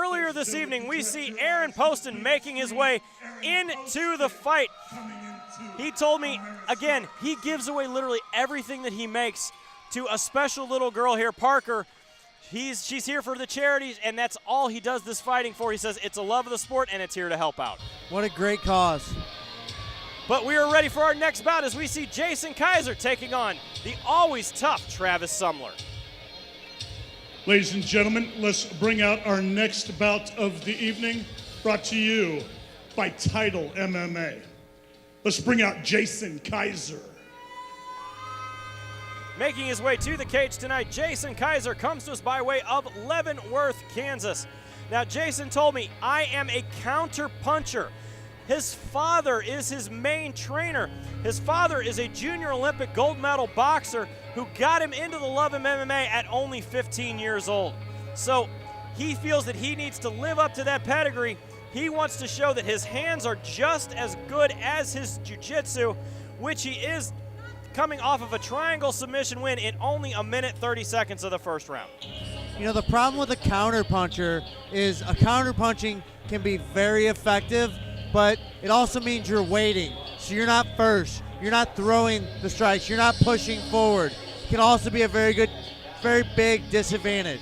earlier this evening, we see Aaron Poston making his way into the fight. He told me, again, he gives away literally everything that he makes to a special little girl here, Parker. She's here for the charities, and that's all he does this fighting for. He says it's a love of the sport, and it's here to help out. What a great cause. But we are ready for our next bout as we see Jason Kiser taking on the always tough Travis Sumler. Ladies and gentlemen, let's bring out our next bout of the evening, brought to you by Title MMA. Let's bring out Jason Kiser. Making his way to the cage tonight, Jason Kiser comes to us by way of Leavenworth, Kansas. Now, Jason told me, I am a counter puncher. His father is his main trainer. His father is a junior Olympic gold medal boxer who got him into the love of MMA at only 15 years old. So he feels that he needs to live up to that pedigree. He wants to show that his hands are just as good as his jiu-jitsu, which he is coming off of a triangle submission win in only a minute 30 seconds of the first round. You know, the problem with a counter puncher is a counter punching can be very effective, but it also means you're waiting. So you're not first. You're not throwing the strikes. You're not pushing forward. It can also be a very big disadvantage.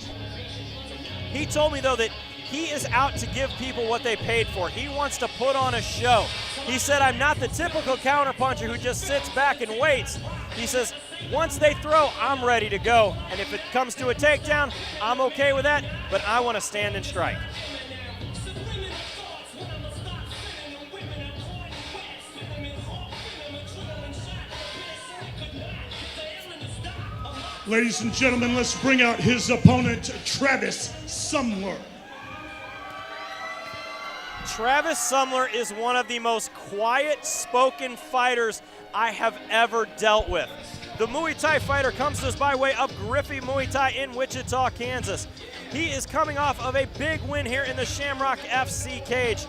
He told me, though, that he is out to give people what they paid for. He wants to put on a show. He said, I'm not the typical counter puncher who just sits back and waits. He says, once they throw, I'm ready to go. And if it comes to a takedown, I'm okay with that, but I want to stand and strike. Ladies and gentlemen, let's bring out his opponent, Travis Sumler. Travis Sumler is one of the most quiet-spoken fighters I have ever dealt with. The Muay Thai fighter comes to us by way of Griffey Muay Thai in Wichita, Kansas. He is coming off of a big win here in the Shamrock FC cage.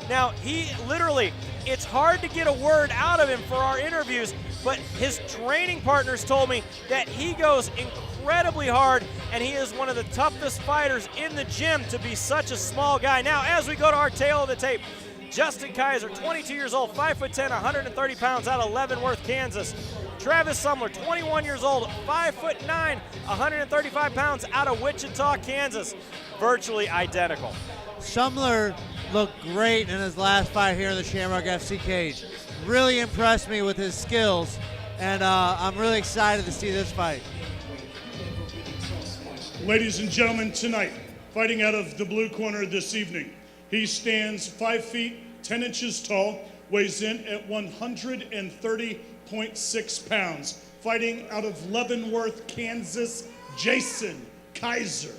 Now, he literally, it's hard to get a word out of him for our interviews, but his training partners told me that he goes incredibly hard, and he is one of the toughest fighters in the gym to be such a small guy. Now, as we go to our tail of the tape, Justin Kiser, 22 years old, 5'10", 130 pounds, out of Leavenworth, Kansas. Travis Sumler, 21 years old, 5'9", 135 pounds, out of Wichita, Kansas. Virtually identical. Sumler looked great in his last fight here in the Shamrock FC cage. Really impressed me with his skills, and I'm really excited to see this fight. Ladies and gentlemen, tonight, fighting out of the blue corner this evening, he stands 5 feet 10 inches tall, weighs in at 130.6 pounds. Fighting out of Leavenworth, Kansas, Jason Kiser.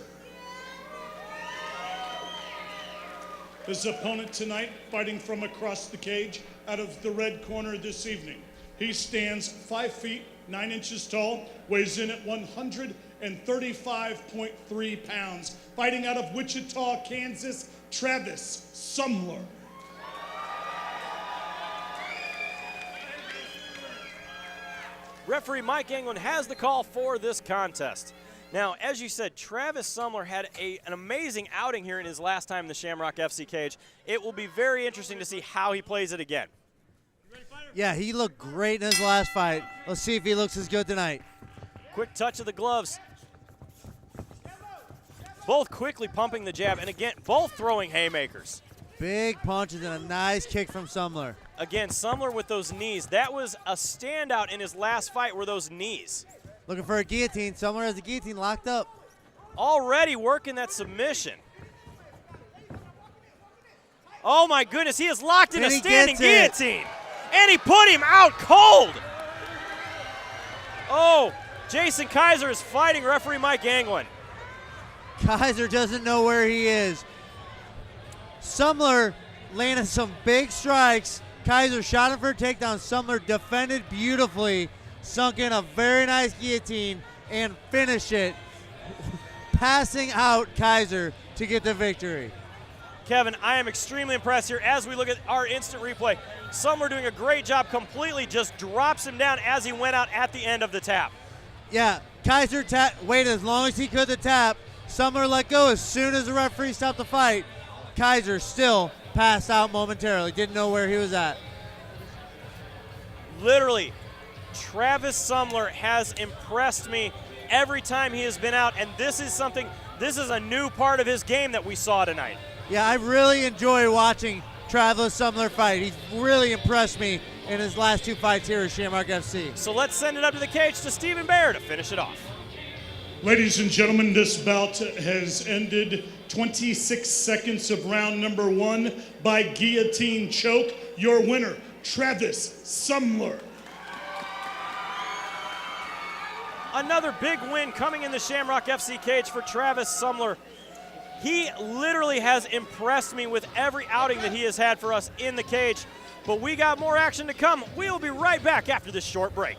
His opponent tonight, fighting from across the cage out of the red corner this evening. He stands 5 feet 9 inches tall, weighs in at 135.3 pounds. Fighting out of Wichita, Kansas, Travis Sumler. Referee Mike Anglin has the call for this contest. Now, as you said, Travis Sumler had an amazing outing here in his last time in the Shamrock FC cage. It will be very interesting to see how he plays it again. Yeah, he looked great in his last fight. Let's see if he looks as good tonight. Quick touch of the gloves. Both quickly pumping the jab, and again, both throwing haymakers. Big punches and a nice kick from Sumler. Again, Sumler with those knees. That was a standout in his last fight, were those knees. Looking for a guillotine. Sumler has the guillotine locked up. Already working that submission. Oh my goodness, he is locked in a standing guillotine. And he put him out cold. Oh, Jason Kiser is fighting referee Mike Anglin. Kiser doesn't know where he is. Sumler landed some big strikes. Kiser shot him for a takedown. Sumler defended beautifully, sunk in a very nice guillotine, and finished it, passing out Kiser to get the victory. Kevin, I am extremely impressed here as we look at our instant replay. Sumler doing a great job, completely just drops him down as he went out at the end of the tap. Yeah, Kiser waited as long as he could to tap. Sumler let go as soon as the referee stopped the fight. Kiser still passed out momentarily, didn't know where he was at. Literally, Travis Sumler has impressed me every time he has been out, and this is a new part of his game that we saw tonight. Yeah, I really enjoy watching Travis Sumler fight. He's really impressed me in his last 2 fights here at Shamrock FC. So let's send it up to the cage to Stephen Baer to finish it off. Ladies and gentlemen, this bout has ended 26 seconds of round number 1 by guillotine choke. Your winner, Travis Sumler. Another big win coming in the Shamrock FC cage for Travis Sumler. He literally has impressed me with every outing that he has had for us in the cage. But we got more action to come. We'll be right back after this short break.